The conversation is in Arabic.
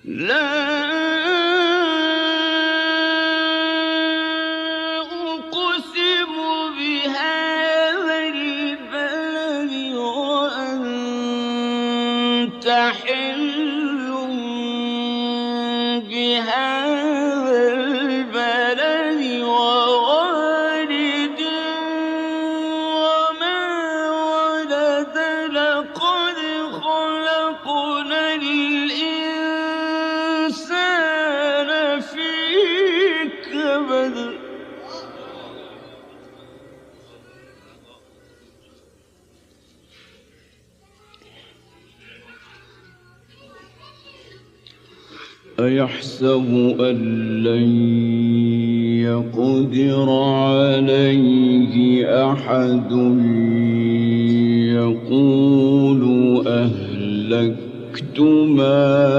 لا أقسم بهذا البلد وأنت حل بهذا البلد ووالد وما ولد لقد خلقنا الإنسان في كبد أيحسب أن لن يقدر عليه أحد يقول أهلكت مالا